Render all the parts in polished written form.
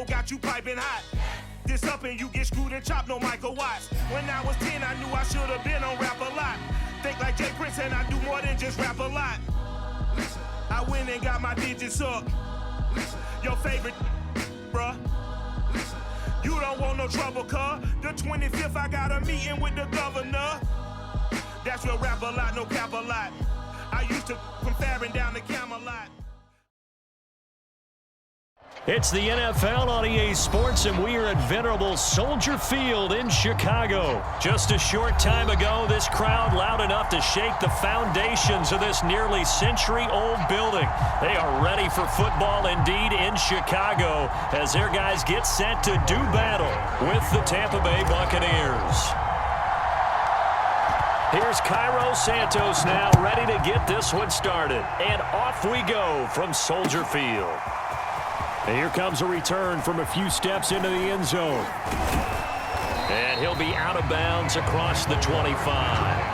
Lambo got you piping hot. This up and you get screwed and chopped, no Michael Watts. When I was 10, I knew I should have been on Rap a Lot. Think like Jay Prince and I do more than just rap a lot. I went and got my digits up. Your favorite, bruh. You don't want no trouble, cuz. The 25th, I got a meeting with the governor. That's where rap a lot, no cap a lot. I used to from Farron down to Camelot. It's the NFL on EA Sports, and we are at venerable Soldier Field in Chicago. Just a short time ago, this crowd loud enough to shake the foundations of this nearly century-old building. They are ready for football indeed in Chicago as their guys get set to do battle with the Tampa Bay Buccaneers. Here's Cairo Santos now ready to get this one started. And off we go from Soldier Field. And here comes a return from a few steps into the end zone. And he'll be out of bounds across the 25.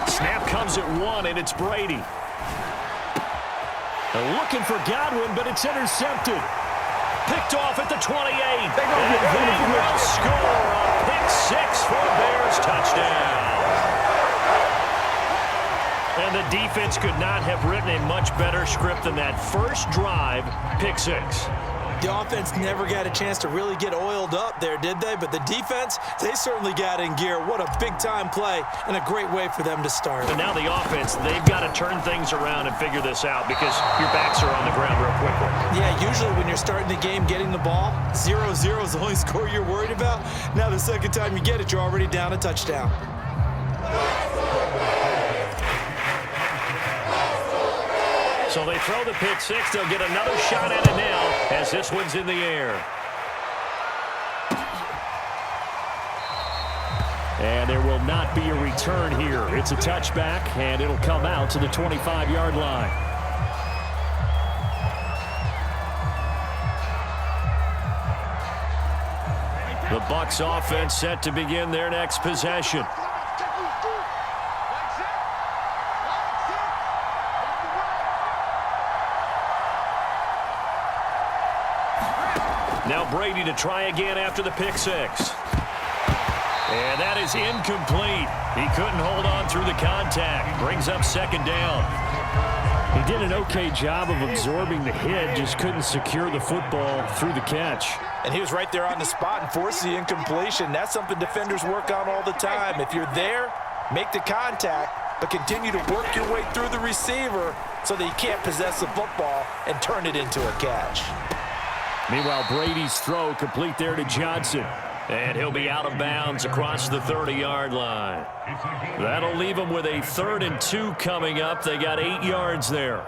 Snap comes at one, and it's Brady. Looking for Godwin, but it's intercepted. Picked off at the 28. And they will score a pick six for a Bears touchdown. And the defense could not have written a much better script than that first drive, pick six. The offense never got a chance to really get oiled up there, did they? But the defense, they certainly got in gear. What a big-time play and a great way for them to start. And now the offense, they've got to turn things around and figure this out because your backs are on the ground real quickly. Yeah, usually when you're starting the game getting the ball, 0-0 is the only score you're worried about. Now the second time you get it, you're already down a touchdown. So they throw the pick six. They'll get another shot at it now as this one's in the air. And there will not be a return here. It's a touchback, and it'll come out to the 25-yard line. The Bucs offense set to begin their next possession. Now Brady to try again after the pick six. And that is incomplete. He couldn't hold on through the contact. Brings up second down. He did an okay job of absorbing the hit, just couldn't secure the football through the catch. And he was right there on the spot and forced the incompletion. That's something defenders work on all the time. If you're there, make the contact, but continue to work your way through the receiver so that you can't possess the football and turn it into a catch. Meanwhile, Brady's throw complete there to Johnson. And he'll be out of bounds across the 30-yard line. That'll leave him with a 3rd and 2 coming up. They got 8 yards there.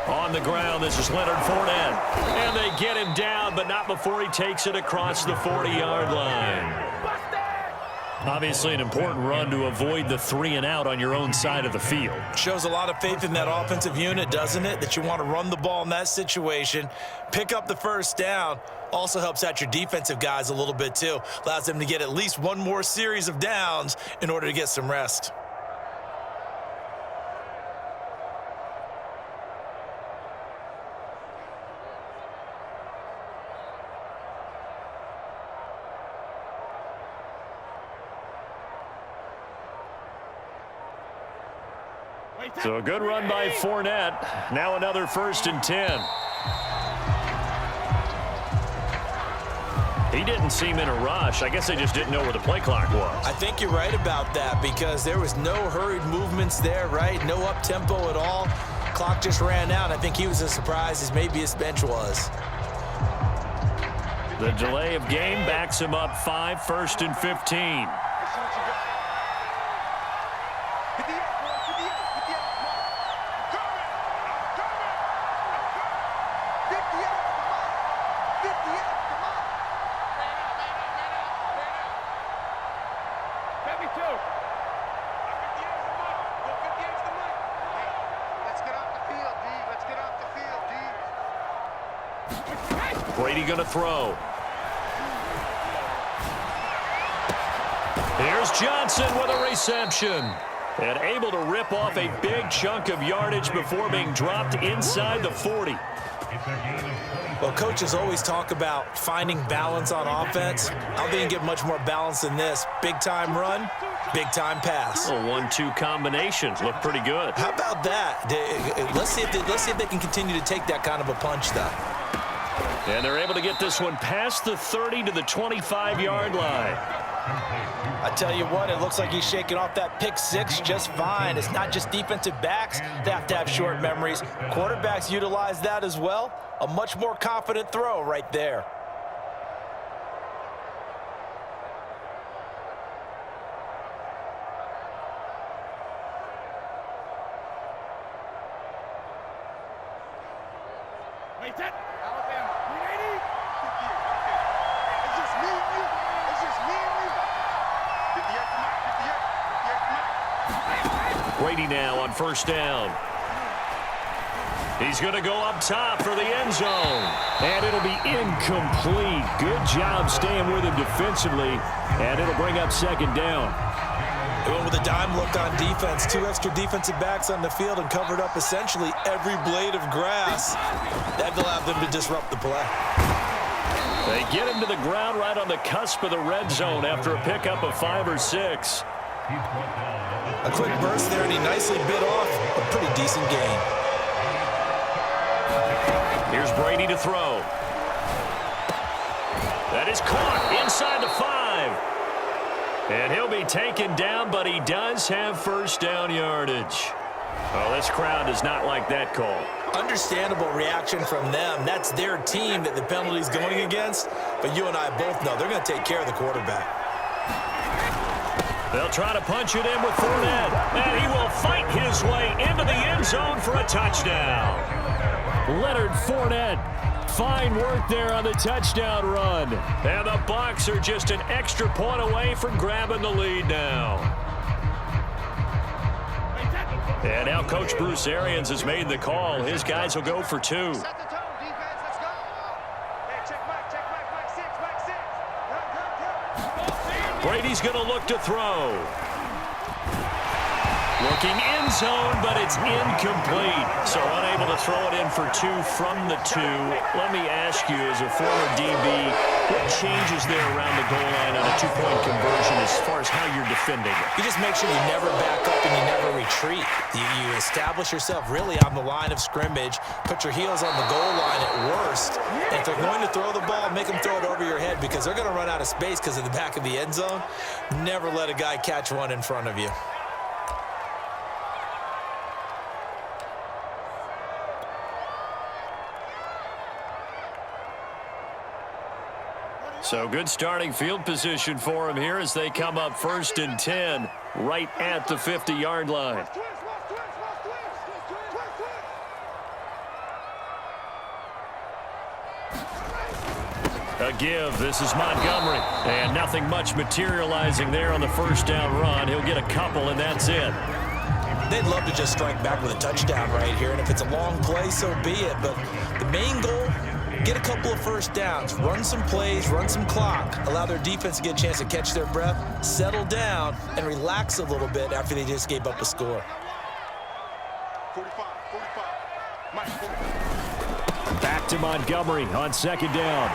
On the ground, this is Leonard Fournette. And they get him down, but not before he takes it across the 40-yard line. Obviously an important run to avoid the 3 and out on your own side of the field. Shows a lot of faith in that offensive unit, doesn't it? That you want to run the ball in that situation. Pick up the first down. Also helps out your defensive guys a little bit too. Allows them to get at least one more series of downs in order to get some rest. So a good run by Fournette. Now another 1st and 10. He didn't seem in a rush. I guess they just didn't know where the play clock was. I think you're right about that because there was no hurried movements there, right? No up-tempo at all. Clock just ran out. I think he was as surprised as maybe his bench was. The delay of game backs him up 5, 1st and 15. Brady going to throw. Here's Johnson with a reception. And able to rip off a big chunk of yardage before being dropped inside the 40. Well, coaches always talk about finding balance on offense. I don't think you get much more balance than this. Big-time run, big-time pass. A 1-2 combination. Look pretty good. How about that? Let's see if they can continue to take that kind of a punch, though. And they're able to get this one past the 30 to the 25-yard line. I tell you what, it looks like he's shaking off that pick six just fine. It's not just defensive backs that have to have short memories. Quarterbacks utilize that as well. A much more confident throw right there. Brady now on 1st down. He's going to go up top for the end zone. And it'll be incomplete. Good job staying with him defensively. And it'll bring up 2nd down. They went with a dime look on defense. 2 extra defensive backs on the field and covered up essentially every blade of grass. That allowed them to disrupt the play. They get him to the ground right on the cusp of the red zone after a pickup of 5 or 6. A quick burst there, and he nicely bit off a pretty decent gain. Here's Brady to throw. That is caught inside the 5. And he'll be taken down, but he does have 1st down yardage. Oh, this crowd does not like that call. Understandable reaction from them. That's their team that the penalty's going against. But you and I both know they're going to take care of the quarterback. They'll try to punch it in with Fournette, and he will fight his way into the end zone for a touchdown. Leonard Fournette, fine work there on the touchdown run. And the Bucs are just an extra point away from grabbing the lead now. And now Coach Bruce Arians has made the call. His guys will go for 2. Brady's going to look to throw. Looking end zone, but it's incomplete. So unable to throw it in for 2 from the 2. Let me ask you, as a former DB, what changes there around the goal line on a 2-point conversion as far as how you're defending it? You just make sure you never back up and you never retreat. You establish yourself really on the line of scrimmage, put your heels on the goal line at worst, and if they're going to throw the ball, make them throw it over your head because they're going to run out of space because of the back of the end zone. Never let a guy catch one in front of you. So good starting field position for him here as they come up 1st and 10 right at the 50-yard line. A give. This is Montgomery. And nothing much materializing there on the 1st down run. He'll get a couple, and that's it. They'd love to just strike back with a touchdown right here, and if it's a long play, so be it. But the main goal, get a couple of 1st downs, run some plays, run some clock, allow their defense to get a chance to catch their breath, settle down, and relax a little bit after they just gave up a score. 45. Back to Montgomery on 2nd down.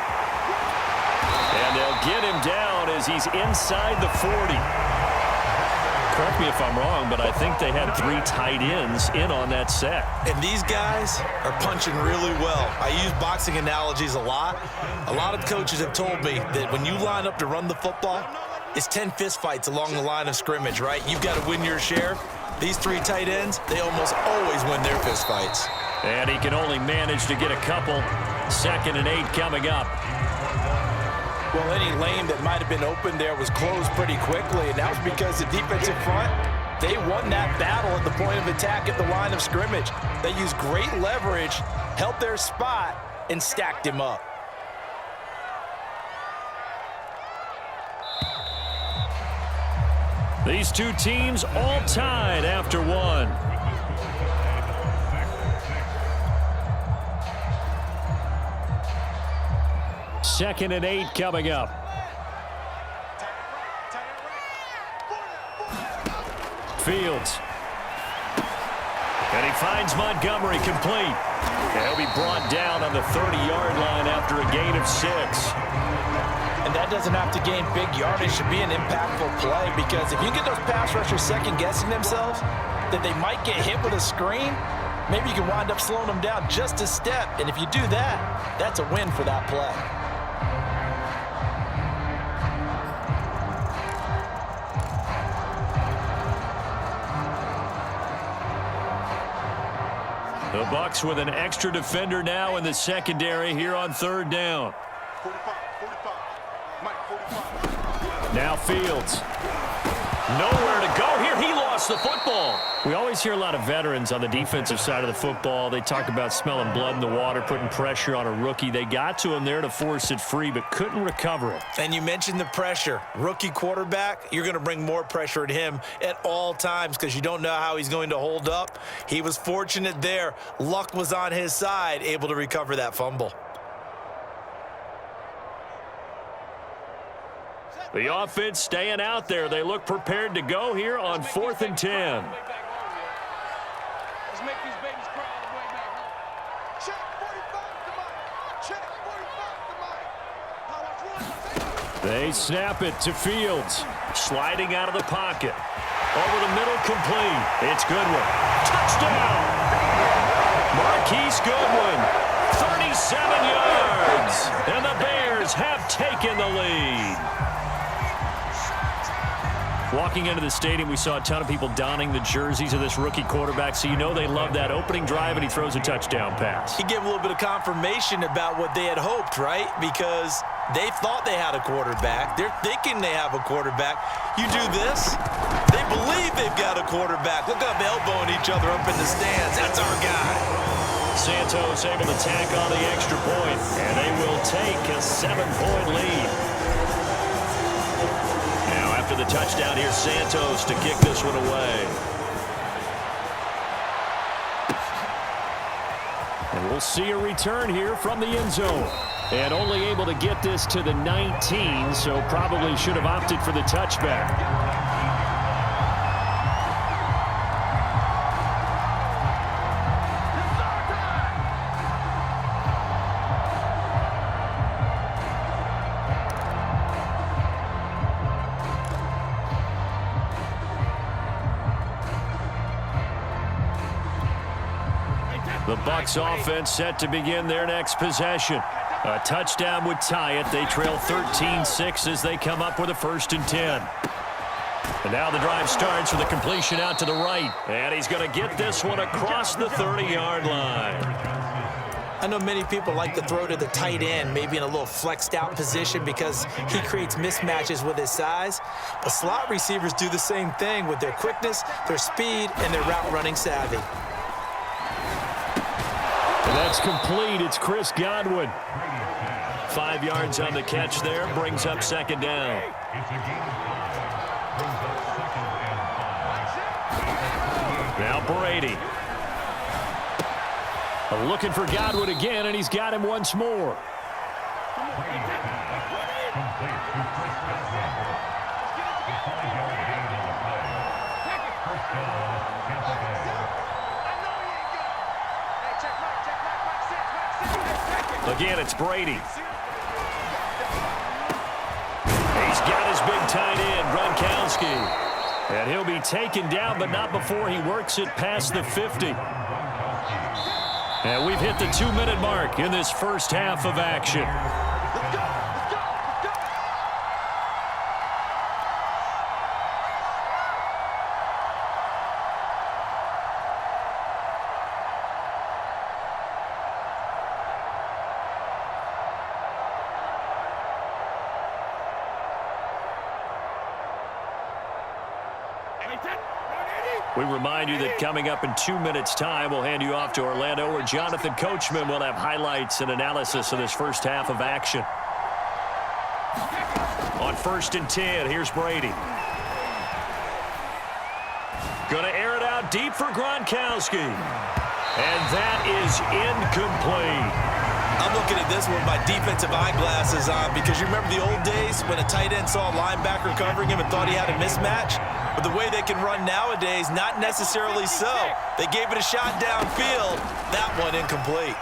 And they'll get him down as he's inside the 40. correct me if I'm wrong, but I think they had 3 tight ends in on that set. And these guys are punching really well. I use boxing analogies a lot. A lot of coaches have told me that when you line up to run the football, it's 10 fistfights along the line of scrimmage, right? You've got to win your share. These 3 tight ends, they almost always win their fistfights. And he can only manage to get a couple. 2nd and 8 coming up. Well, any lane that might have been open there was closed pretty quickly, and that was because the defensive front, they won that battle at the point of attack at the line of scrimmage. They used great leverage, held their spot, and stacked him up. These two teams all tied after 1. Second and 8 coming up. Fields. And he finds Montgomery complete. And he'll be brought down on the 30-yard line after a gain of 6. And that doesn't have to gain big yardage to be an impactful play, because if you get those pass rushers second-guessing themselves, that they might get hit with a screen, maybe you can wind up slowing them down just a step. And if you do that, that's a win for that play. The Bucs with an extra defender now in the secondary here on 3rd down. Now Fields. Nowhere to go here. He lost the football. We always hear a lot of veterans on the defensive side of the football. They talk about smelling blood in the water, putting pressure on a rookie. They got to him there to force it free, but couldn't recover it. And you mentioned the pressure. Rookie quarterback, you're going to bring more pressure at him at all times because you don't know how he's going to hold up. He was fortunate there. Luck was on his side, able to recover that fumble. The offense staying out there. They look prepared to go here on 4th and 10. Let's make these babies cry all the way back home. Check 45 to Mike. Check 45 to Mike. They snap it to Fields. Sliding out of the pocket. Over the middle, complete. It's Goodwin. Touchdown! Marquise Goodwin. 37 yards. And the Bears have taken the lead. Walking into the stadium, we saw a ton of people donning the jerseys of this rookie quarterback, so you know they love that opening drive, and he throws a touchdown pass. He gave a little bit of confirmation about what they had hoped, right? Because they thought they had a quarterback. They're thinking they have a quarterback. You do this, they believe they've got a quarterback. Look up, elbowing each other up in the stands. That's our guy. Santos able to tack on the extra point, and they will take a 7-point lead. After the touchdown, here's Santos to kick this one away. And we'll see a return here from the end zone. And only able to get this to the 19, so probably should have opted for the touchback. The Bucs offense set to begin their next possession. A touchdown would tie it. They trail 13-6 as they come up with a 1st and 10. And now the drive starts with a completion out to the right. And he's going to get this one across the 30-yard line. I know many people like to throw to the tight end, maybe in a little flexed out position because he creates mismatches with his size. But slot receivers do the same thing with their quickness, their speed, and their route running savvy. And that's complete. It's Chris Godwin. 5 yards on the catch there. Brings up 2nd down. Now Brady. Looking for Godwin again, and he's got him once more. Again, it's Brady. He's got his big tight end, Gronkowski. And he'll be taken down, but not before he works it past the 50. And we've hit the 2-minute mark in this first half of action. We remind you that coming up in 2 minutes' time, we'll hand you off to Orlando, where Jonathan Coachman will have highlights and analysis of this first half of action. On 1st and 10, here's Brady. Going to air it out deep for Gronkowski. And that is incomplete. I'm looking at this with my defensive eyeglasses on because you remember the old days when a tight end saw a linebacker covering him and thought he had a mismatch? But the way they can run nowadays, not necessarily so. They gave it a shot downfield. That one incomplete.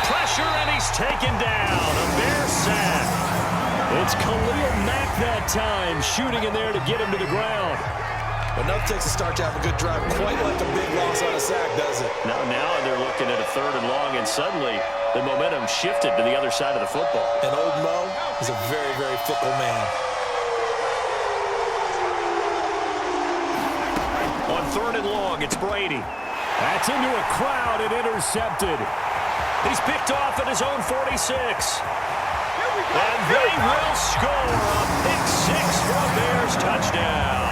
Pressure, and he's taken down. A Bear sack. It's Khalil Mack that time, shooting in there to get him to the ground. Enough takes a start to have a good drive, quite like a big loss on a sack, does it? Now they're looking at a 3rd and long, and suddenly the momentum shifted to the other side of the football. And old Mo is a very, very fickle man. On 3rd and long, it's Brady. That's into a crowd and intercepted. He's picked off at his own 46. And they will score a pick 6 for a Bears touchdown.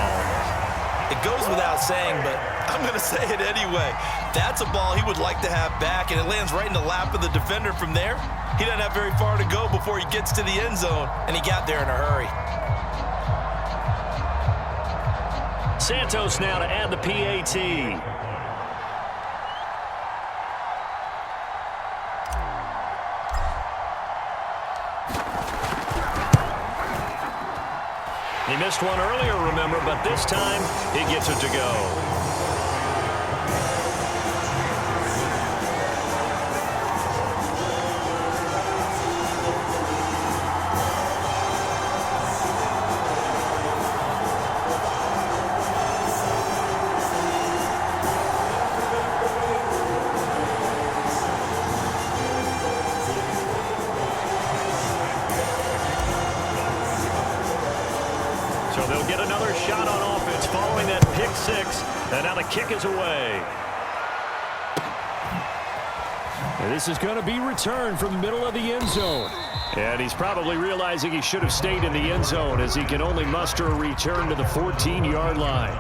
It goes without saying, but I'm going to say it anyway. That's a ball he would like to have back, and it lands right in the lap of the defender from there. He doesn't have very far to go before he gets to the end zone, and he got there in a hurry. Santos now to add the PAT. He missed one earlier, remember, but this time he gets it to go. So they'll get another shot on offense following that pick 6. And now the kick is away. And this is going to be returned from the middle of the end zone. And he's probably realizing he should have stayed in the end zone as he can only muster a return to the 14-yard line.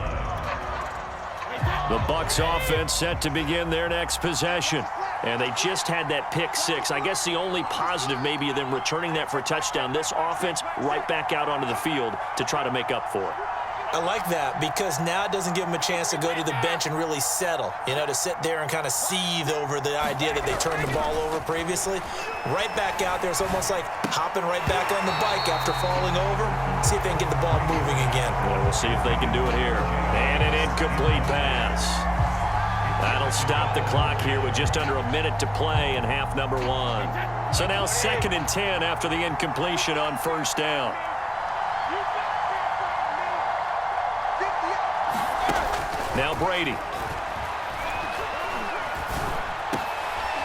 The Bucs offense set to begin their next possession. And they just had that pick 6. I guess the only positive maybe of them returning that for a touchdown. This offense right back out onto the field to try to make up for it. I like that because now it doesn't give them a chance to go to the bench and really settle, to sit there and kind of seethe over the idea that they turned the ball over previously. Right back out there, it's almost like hopping right back on the bike after falling over. See if they can get the ball moving again. Well, we'll see if they can do it here. And an incomplete pass. That'll stop the clock here with just under a minute to play in half number 1. So now 2nd and 10 after the incompletion on 1st down. Now Brady.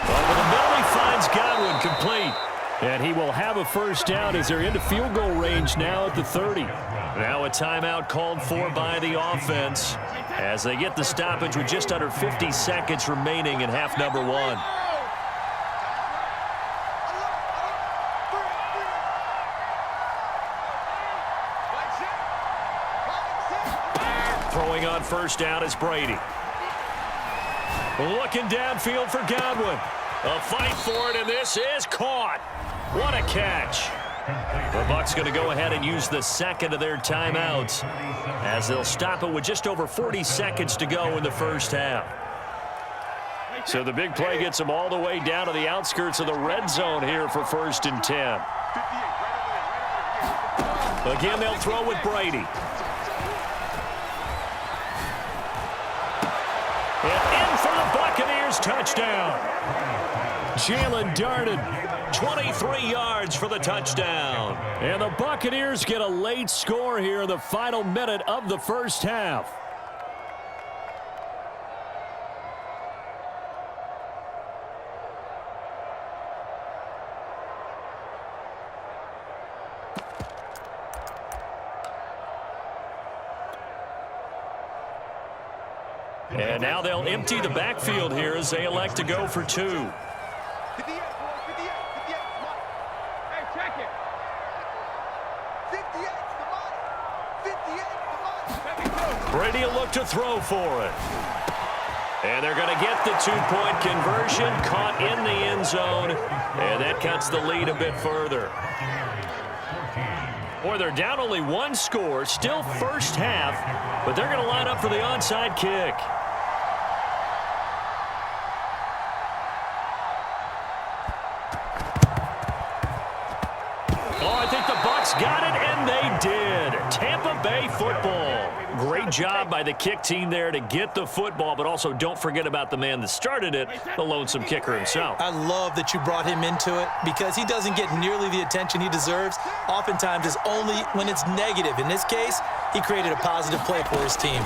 Over the middle, he finds Godwin, complete. And he will have a 1st down as they're into field goal range now at the 30. Now a timeout called for by the offense as they get the stoppage with just under 50 seconds remaining in half number 1. Throwing on 1st down is Brady. Looking downfield for Godwin. A fight for it, and this is caught. What a catch. The Bucs going to go ahead and use the 2nd of their timeouts as they'll stop it with just over 40 seconds to go in the 1st half. So the big play gets them all the way down to the outskirts of the red zone here for 1st and 10. Again, they'll throw with Brady. And in for the Buccaneers touchdown. Jalen darted 23 yards for the touchdown. And the Buccaneers get a late score here in the final minute of the first half. And now they'll empty the backfield here as they elect to go for 2. 58, boys, 58, 58. Hey, check it. 58, come on. 58, come on. Brady will look to throw for it. And they're going to get the 2-point conversion, caught in the end zone, and that cuts the lead a bit further. Boy, they're down only 1 score, still first half, but they're going to line up for the onside kick. Got it, and they did. Tampa Bay football. Great job by the kick team there to get the football, but also don't forget about the man that started it, the lonesome kicker himself. I love that you brought him into it because he doesn't get nearly the attention he deserves. Oftentimes, it's only when it's negative. In this case, he created a positive play for his team.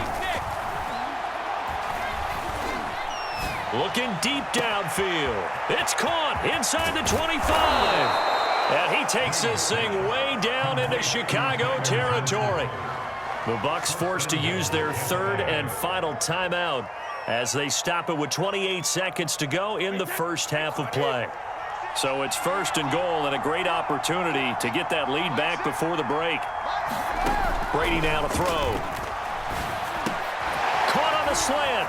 Looking deep downfield. It's caught inside the 25. And he takes this thing way down into Chicago territory. The Bucs forced to use their third and final timeout as they stop it with 28 seconds to go in the first half of play. So it's first and goal and a great opportunity to get that lead back before the break. Brady now to throw. Caught on the slant.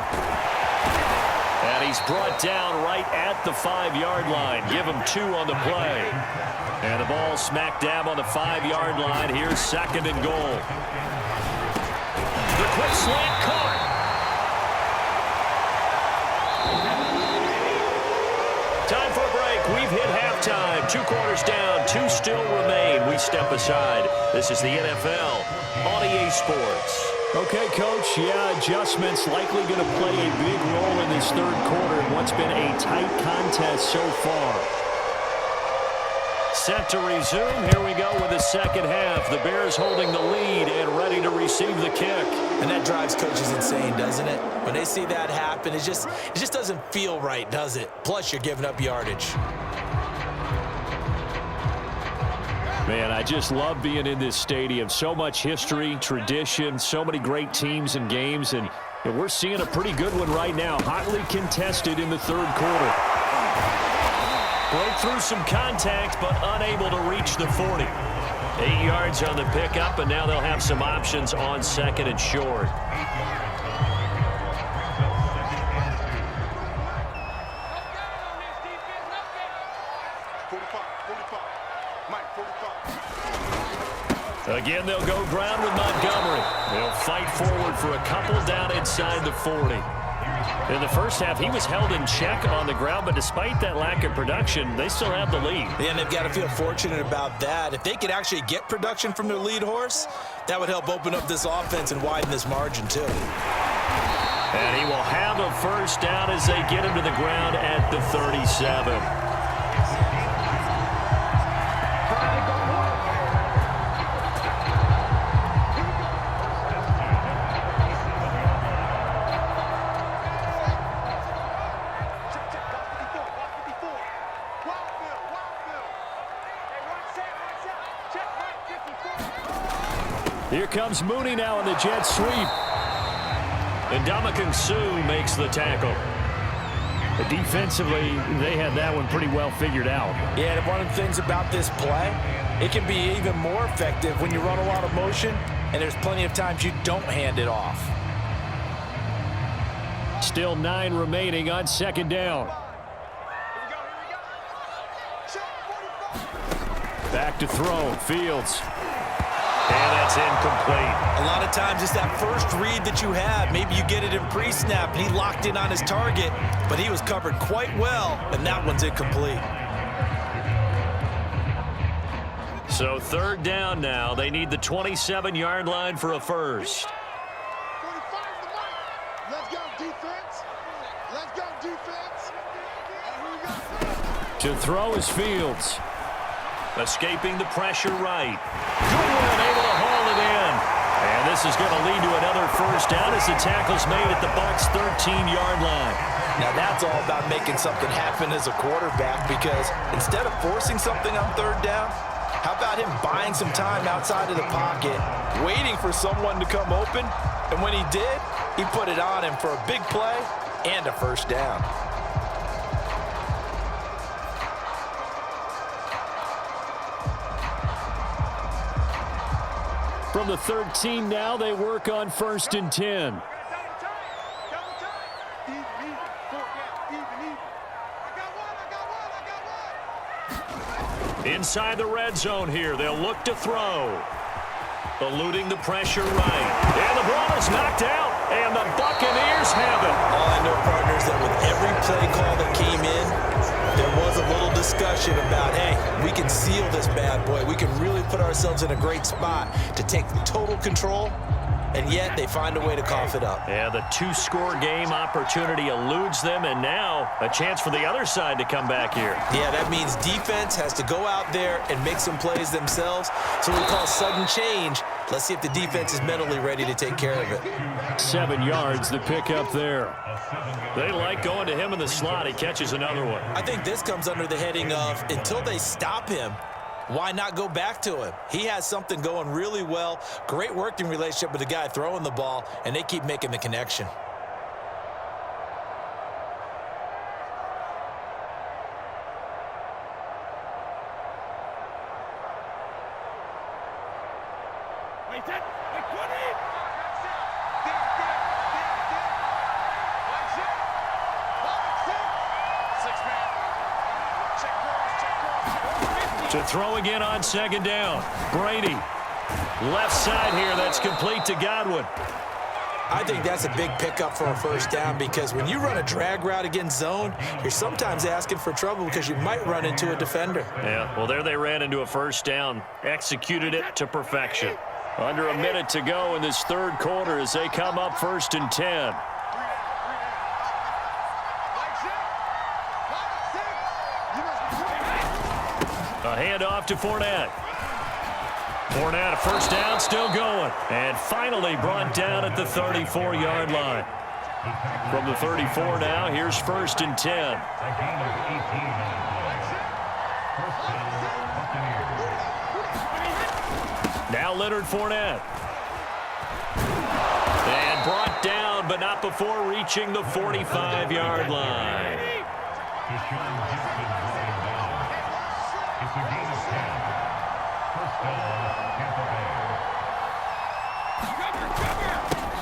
And he's brought down right at the 5-yard line. Give him 2 on the play. And the ball smack dab on the 5-yard line. Here's second and goal. The quick slant caught. Time for a break. We've hit halftime. 2 quarters down. 2 still remain. We step aside. This is the NFL on EA Sports. Okay, Coach, yeah, adjustments likely going to play a big role in this third quarter in what's been a tight contest so far. Set to resume. Here we go with the second half. The Bears holding the lead and ready to receive the kick. And that drives coaches insane, doesn't it? When they see that happen, it just doesn't feel right, does it? Plus, you're giving up yardage. Man, I just love being in this stadium. So much history, tradition, so many great teams and games, and we're seeing a pretty good one right now. Hotly contested in the third quarter. Broke through some contact, but unable to reach the 40. 8 yards on the pickup, and now they'll have some options on second and short. Again, they'll go ground with Montgomery. They'll fight forward for a couple down inside the 40. In the first half, he was held in check on the ground, but despite that lack of production, they still have the lead. Yeah, and they've got to feel fortunate about that. If they could actually get production from their lead horse, that would help open up this offense and widen this margin, too. And he will have a first down as they get him to the ground at the 37. Here comes Mooney now in the jet sweep. And Ndamukong Suh makes the tackle. Defensively, they had that one pretty well figured out. Yeah, and one of the things about this play, it can be even more effective when you run a lot of motion, and there's plenty of times you don't hand it off. Still 9 remaining on second down. Back to throw, Fields. And that's incomplete. A lot of times it's that first read that you have. Maybe you get it in pre-snap, and he locked in on his target, but he was covered quite well, and that one's incomplete. So third down now. They need the 27-yard line for a first. 45 the mark. Let's go, defense. Let's go, defense. And here we go. To throw is Fields. Escaping the pressure right. Goodwin able to haul it in. And this is going to lead to another first down as the tackle's made at the Bucs' 13-yard line. Now that's all about making something happen as a quarterback, because instead of forcing something on third down, how about him buying some time outside of the pocket, waiting for someone to come open, and when he did, he put it on him for a big play and a first down. From the 13 now, they work on 1st and 10. Inside the red zone here, they'll look to throw. Eluding the pressure right. And the ball is knocked out, and the Buccaneers have it. All I know, partners, that with every play call that came in, there was a little discussion about, hey, we can seal this bad boy. We can really put ourselves in a great spot to take total control, and yet they find a way to cough it up. Yeah, the 2-score game opportunity eludes them, and now a chance for the other side to come back here. Yeah, that means defense has to go out there and make some plays themselves. So we call sudden change. Let's see if the defense is mentally ready to take care of it. 7 yards, the pickup there. They like going to him in the slot. He catches another one. I think this comes under the heading of, until they stop him, why not go back to him? He has something going really well. Great working relationship with the guy throwing the ball, and they keep making the connection. To throw again on 2nd down. Brady. Left side here, that's complete to Godwin. I think that's a big pickup for a first down, because when you run a drag route against zone, you're sometimes asking for trouble because you might run into a defender. Yeah, well, there they ran into a first down. Executed it to perfection. Under a minute to go in this 3rd quarter as they come up 1st and 10. A handoff to Fournette. Fournette, a first down, still going. And finally brought down at the 34-yard line. From the 34 now, here's 1st and 10. Now Leonard Fournette. And brought down, but not before reaching the 45-yard line.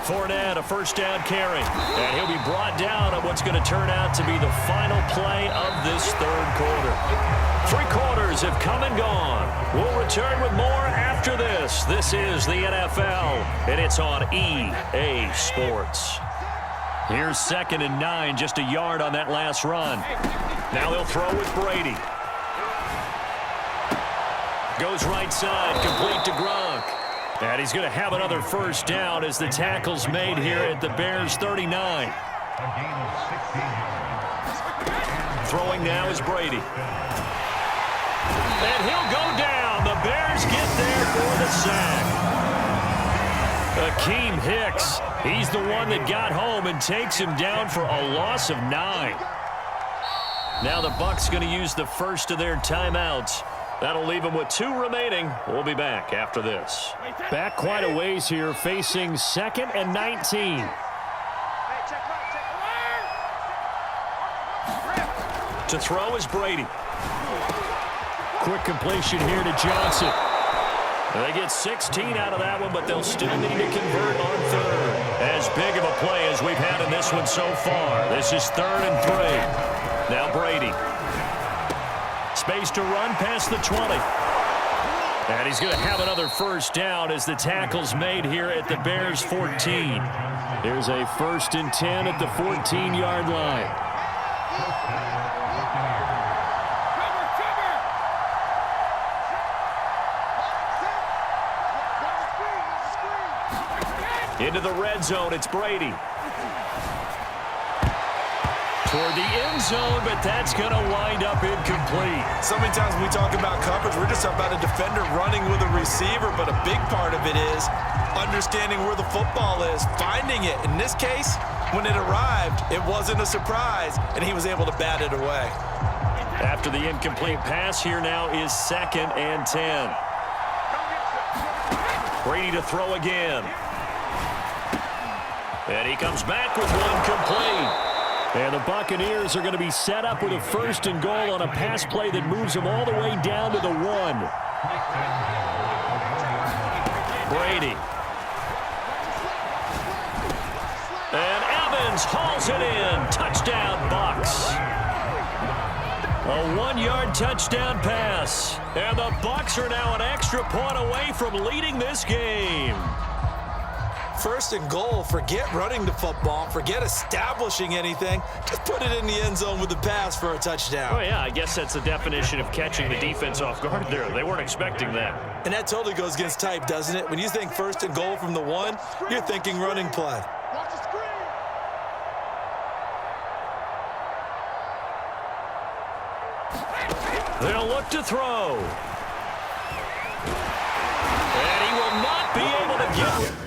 Fournette, a first down carry. And he'll be brought down on what's going to turn out to be the final play of this 3rd quarter. 3 quarters have come and gone. We'll return with more after this. This is the NFL, and it's on EA Sports. Here's 2nd and 9, just a yard on that last run. Now they'll throw with Brady. Goes right side, complete to Gronk. And he's going to have another first down as the tackle's made here at the Bears' 39. Throwing now is Brady. And he'll go down. The Bears get there for the sack. Akeem Hicks, he's the one that got home and takes him down for a loss of 9. Now the Bucs going to use the first of their timeouts. That'll leave them with 2 remaining. We'll be back after this. Back quite a ways here, facing 2nd and 19. To throw is Brady. Quick completion here to Johnson. They get 16 out of that one, but they'll still need to convert on 3rd. As big of a play as we've had in this one so far. This is 3rd and 3. Now Brady. Space to run past the 20. And he's going to have another first down as the tackle's made here at the Bears' 14. There's a 1st and 10 at the 14-yard line. Into the red zone, it's Brady. toward the end zone, but that's going to wind up incomplete. So many times when we talk about coverage, we're just talking about a defender running with a receiver, but a big part of it is understanding where the football is, finding it. In this case, when it arrived, it wasn't a surprise, and he was able to bat it away. After the incomplete pass, here now is 2nd and 10. Brady to throw again. And he comes back with one complete. And the Buccaneers are going to be set up with a 1st and goal on a pass play that moves them all the way down to the 1. Brady. And Evans hauls it in. Touchdown, Bucs. A 1-yard touchdown pass. And the Bucs are now an extra point away from leading this game. 1st and goal, forget running the football, forget establishing anything. Just put it in the end zone with the pass for a touchdown. Oh, yeah, I guess that's the definition of catching the defense off guard there. They weren't expecting that. And that totally goes against type, doesn't it? When you think 1st and goal from the 1, you're thinking running play. Watch the screen. They'll look to throw. And he will not be able to get it.